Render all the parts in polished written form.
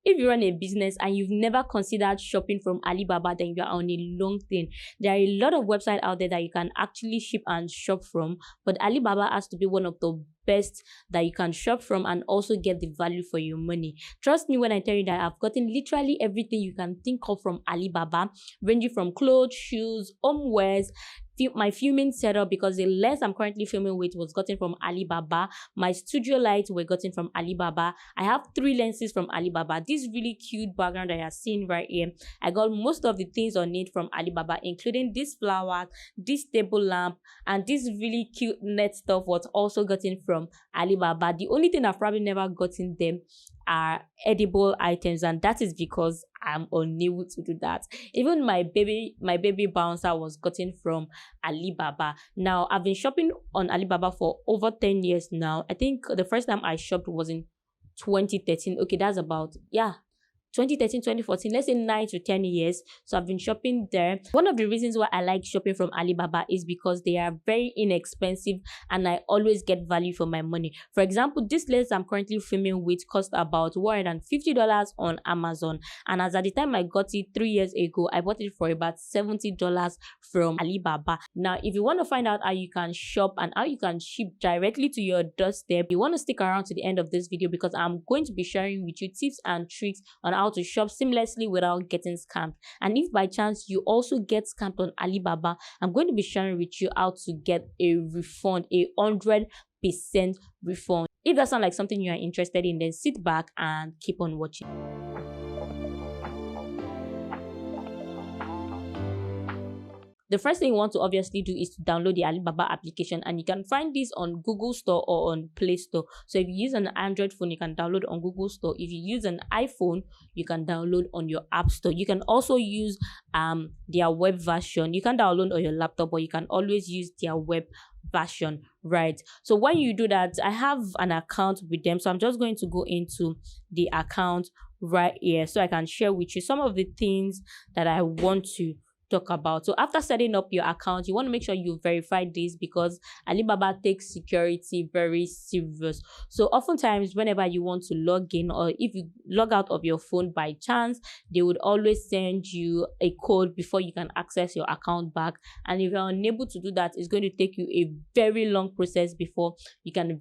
if you run a business and you've never considered shopping from Alibaba, then you're on a long thing. There are a lot of websites out there that you can actually ship and shop from, but Alibaba has to be one of the best that you can shop from and also get the value for your money. Trust me when I tell you that I've gotten literally everything you can think of from Alibaba, ranging from clothes, shoes, homewares, my filming setup, because the lens I'm currently filming with was gotten from Alibaba. My studio lights were gotten from Alibaba. I have 3 lenses from Alibaba. This really cute background that you're seeing right here, I got most of the things on it from Alibaba, including this flower, this table lamp, and this really cute net stuff was also gotten from Alibaba. The only thing I've probably never gotten them are edible items, and that is because I'm unable to do that. Even my baby bouncer was gotten from Alibaba. Now, I've been shopping on Alibaba for over 10 years now. I think the first time I shopped was in 2013. Okay, that's about 2013, 2014, let's say 9 to 10 years. So I've been shopping there. One of the reasons why I like shopping from Alibaba is because they are very inexpensive and I always get value for my money. For example, this lens I'm currently filming with cost about $150 on Amazon. And as at the time I got it 3 years ago, I bought it for about $70 from Alibaba. Now, if you want to find out how you can shop and how you can ship directly to your doorstep, you want to stick around to the end of this video because I'm going to be sharing with you tips and tricks on how to shop seamlessly without getting scammed. And if by chance you also get scammed on Alibaba, I'm going to be sharing with you how to get a refund, a 100% refund. If that sounds like something you are interested in, then sit back and keep on watching. The first thing you want to obviously do is to download the Alibaba application, and you can find this on Google Store or on Play Store. So if you use an Android phone, you can download on Google Store. If you use an iPhone, you can download on your App Store. You can also use their web version. You can download on your laptop, but you can always use their web version, right? So when you do that, I have an account with them, so I'm just going to go into the account right here so I can share with you some of the things that I want to talk about. So after setting up your account, you want to make sure you verify this because Alibaba takes security very serious. So oftentimes whenever you want to log in, or if you log out of your phone by chance, they would always send you a code before you can access your account back. And if you're unable to do that, it's going to take you a very long process before you can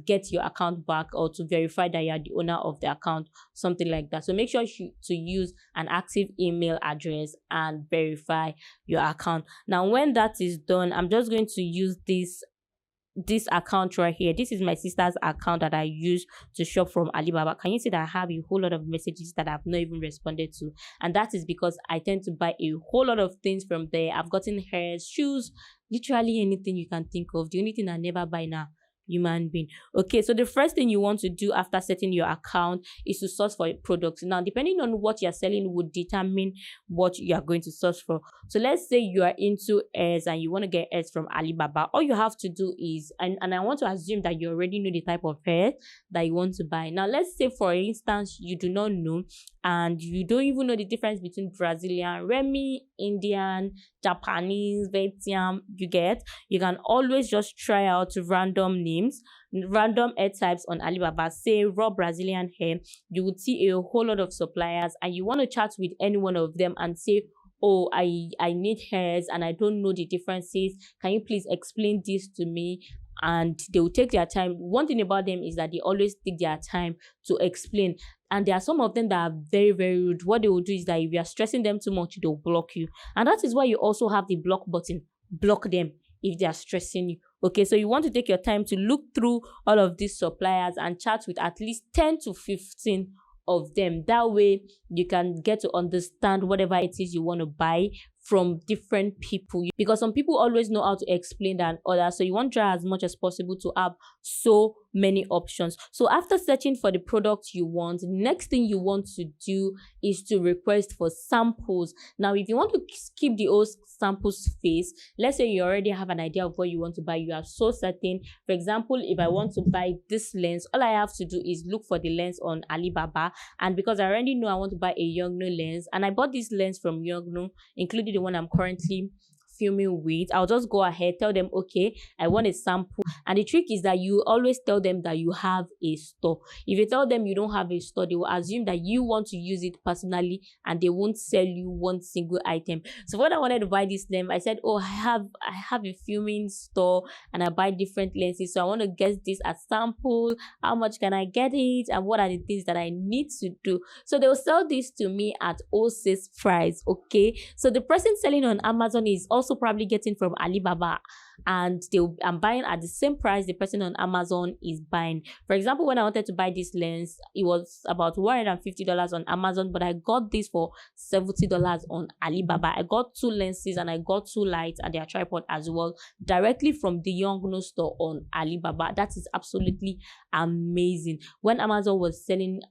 get your account back, or to verify that you are the owner of the account, something like that. So make sure to use an active email address and verify your account. Now, when that is done, I'm just going to use this account right here. This is my sister's account that I use to shop from Alibaba. Can you see that I have a whole lot of messages that I've not even responded to? And that is because I tend to buy a whole lot of things from there. I've gotten hairs, shoes, literally anything you can think of. The only thing I never buy now, human being. Okay, so the first thing you want to do after setting your account is to search for products. Now, depending on what you're selling would determine what you are going to search for. So let's say you are into hairs and you want to get hairs from Alibaba. All you have to do is, and I want to assume that you already know the type of hair that you want to buy. Now, let's say for instance you do not know and you don't even know the difference between Brazilian, Remy, Indian, Japanese, Vietnam, you can always just try out random names, random hair types on Alibaba. Say raw Brazilian hair, you would see a whole lot of suppliers and you want to chat with any one of them and say, oh, I need hairs and I don't know the differences, can you please explain this to me? And they will take their time. One thing about them is that they always take their time to explain. And there are some of them that are very, very rude. What they will do is that if you are stressing them too much, they'll block you. And that is why you also have the block button. Block them if they are stressing you. Okay, so you want to take your time to look through all of these suppliers and chat with at least 10 to 15 of them. That way you can get to understand whatever it is you want to buy from different people, because some people always know how to explain than others. So you want to try as much as possible to have so many options. So after searching for the product you want, the next thing you want to do is to request for samples. Now, if you want to keep the old samples phase, let's say you already have an idea of what you want to buy, you are so certain. For example, if I want to buy this lens, all I have to do is look for the lens on Alibaba. And because I already know I want to buy a Yongnuo lens, and I bought this lens from Yongnuo, including the one I'm currently filming with, I'll just go ahead, tell them, okay, I want a sample. And the trick is that you always tell them that you have a store. If you tell them you don't have a store, they will assume that you want to use it personally and they won't sell you one single item. So when I wanted to buy this lens, I said, oh, I have a filming store and I buy different lenses. So I want to get this as sample. How much can I get it? And what are the things that I need to do? So they'll sell this to me at wholesale price. Okay. So the person selling on Amazon is also probably getting from Alibaba, and I'm buying at the same price the person on Amazon is buying. For example, when I wanted to buy this lens, it was about $150 on Amazon, but I got this for $70 on Alibaba. I got 2 lenses and I got 2 lights and their tripod as well, directly from the Yongno store on Alibaba. That is absolutely amazing. When Amazon was selling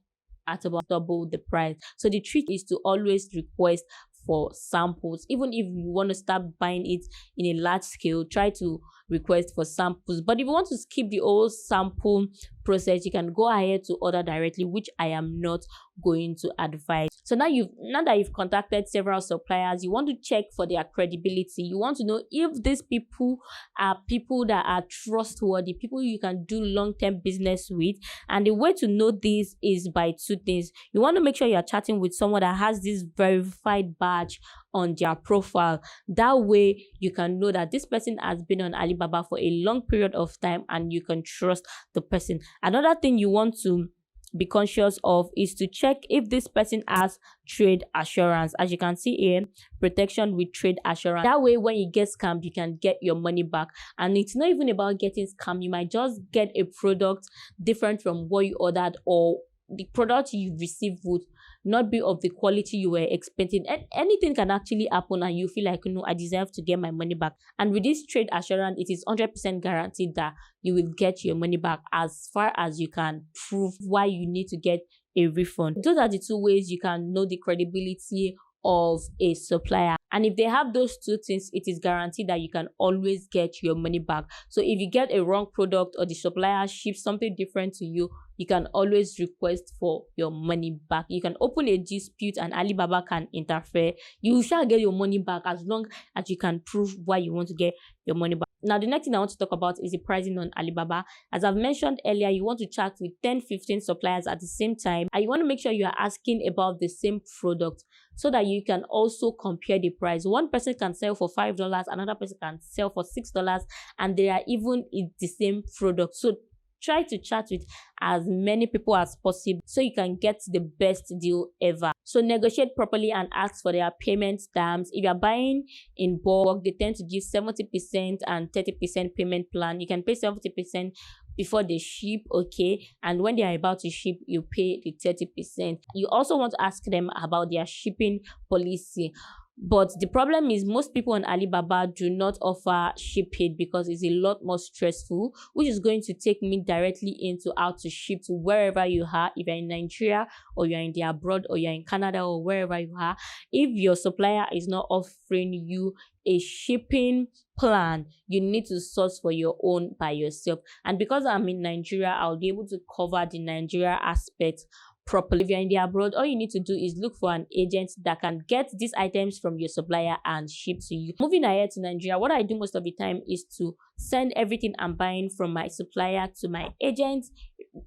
at about double the price. So the trick is to always request for samples. Even if you want to start buying it in a large scale, try to request for samples. But if you want to skip the whole sample process, you can go ahead to order directly, which I am not going to advise. So now that you've contacted several suppliers, you want to check for their credibility. You want to know if these people are people that are trustworthy, people you can do long-term business with. And the way to know this is by 2 things. You want to make sure you're chatting with someone that has this verified badge on their profile. That way you can know that this person has been on Alibaba for a long period of time and you can trust the person. Another thing you want to be conscious of is to check if this person has trade assurance. As you can see here, protection with trade assurance. That way when you get scammed, you can get your money back. And it's not even about getting scammed. You might just get a product different from what you ordered, or the product you received would not be of the quality you were expecting. Anything can actually happen and you feel like, I deserve to get my money back. And with this trade assurance, it is 100% guaranteed that you will get your money back, as far as you can prove why you need to get a refund. Those are the 2 ways you can know the credibility of a supplier. And if they have those 2 things, it is guaranteed that you can always get your money back. So if you get a wrong product or the supplier ships something different to you, you can always request for your money back. You can open a dispute and Alibaba can interfere. You shall get your money back as long as you can prove why you want to get your money back. Now, the next thing I want to talk about is the pricing on Alibaba. As I've mentioned earlier, you want to chat with 10-15 suppliers at the same time, and you want to make sure you are asking about the same product so that you can also compare the price. One person can sell for $5, another person can sell for $6, and they are even in the same product. So try to chat with as many people as possible so you can get the best deal ever. So negotiate properly and ask for their payment terms. If you're buying in bulk, they tend to give 70% and 30% payment plan. You can pay 70% before they ship, okay, and when they are about to ship, you pay the 30%. You also want to ask them about their shipping policy. But the problem is most people on Alibaba do not offer ship it because it's a lot more stressful, which is going to take me directly into how to ship to wherever you are. If you're in Nigeria or you're in the abroad or you're in Canada or wherever you are, if your supplier is not offering you a shipping plan, you need to source for your own by yourself. And because I'm in Nigeria, I'll be able to cover the Nigeria aspect properly. If you're in the abroad, all you need to do is look for an agent that can get these items from your supplier and ship to you. Moving ahead to Nigeria, what I do most of the time is to send everything I'm buying from my supplier to my agent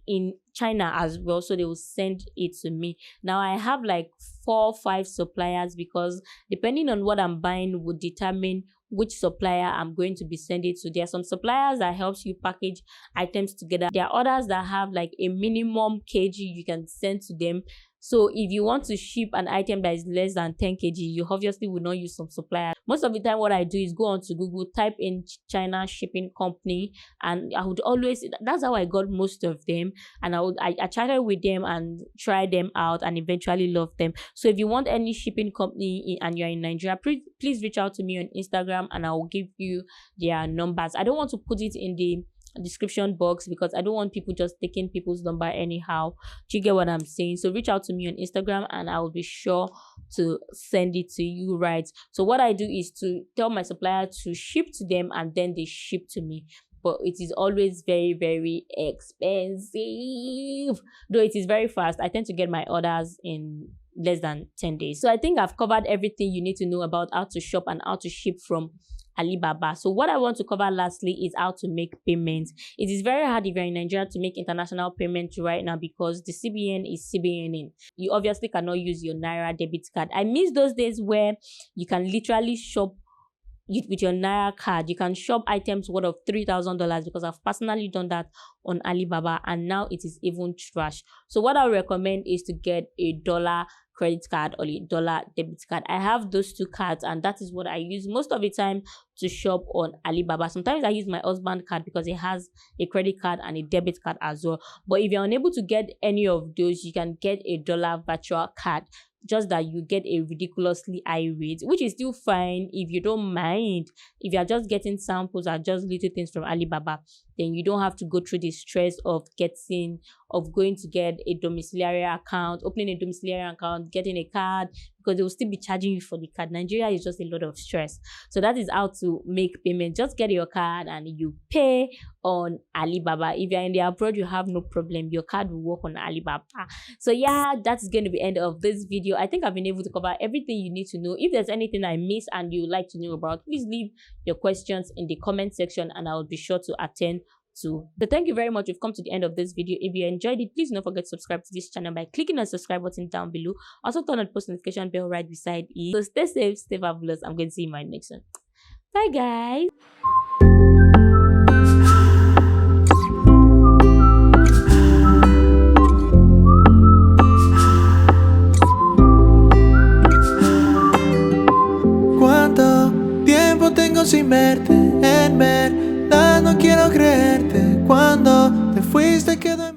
in China as well, so they will send it to me. Now I have like 4 or 5 suppliers because depending on what I'm buying would determine which supplier I'm going to be sending to. There are some suppliers that helps you package items together. There are others that have like a minimum kg you can send to them. So if you want to ship an item that is less than 10 kg, you obviously will not use some supplier. Most of the time what I do is go on to Google, type in China shipping company, and I would always, that's how I got most of them, and I chatted with them and tried them out and eventually loved them. So if you want any shipping company and you're in Nigeria, please reach out to me on Instagram and I will give you their numbers. I don't want to put it in the description box because I don't want people just taking people's number anyhow. Do you get what I'm saying? So reach out to me on Instagram and I will be sure to send it to you, right? So what I do is to tell my supplier to ship to them and then they ship to me. But it is always very, very expensive. Though it is very fast. I tend to get my orders in less than 10 days. So I think I've covered everything you need to know about how to shop and how to ship from Alibaba. So what I want to cover lastly is how to make payments. It is very hard if you're in Nigeria to make international payments right now because the CBN is CBNing. You obviously cannot use your Naira debit card. I miss those days where you can literally shop with your Naira card. You can shop items worth of $3,000 because I've personally done that on Alibaba, and now it is even trash. So what I recommend is to get a dollar credit card or a dollar debit card. I have those two cards, and that is what I use most of the time to shop on Alibaba. Sometimes I use my husband card because it has a credit card and a debit card as well. But if you're unable to get any of those, you can get a dollar virtual card, just that you get a ridiculously high rate, which is still fine if you don't mind. If you're just getting samples or just little things from Alibaba, then you don't have to go through the stress of going to get a domiciliary account, opening a domiciliary account, getting a card, because they will still be charging you for the card. Nigeria is just a lot of stress. So that is how to make payment. Just get your card and you pay on Alibaba. If you're in the abroad, you have no problem. Your card will work on Alibaba. So yeah, that's going to be the end of this video. I think I've been able to cover everything you need to know. If there's anything I missed and you would like to know about, please leave your questions in the comment section and I will be sure to attend to. So thank you very much. We've come to the end of this video. If you enjoyed it, please don't forget to subscribe to this channel by clicking on the subscribe button down below. Also turn on the post notification bell right beside it. So stay safe, stay fabulous. I'm going to see you in my next one. Bye guys. ¿Cuánto tiempo tengo sin verte? En verdad no quiero creerte. Cuando te fuiste quedó en mi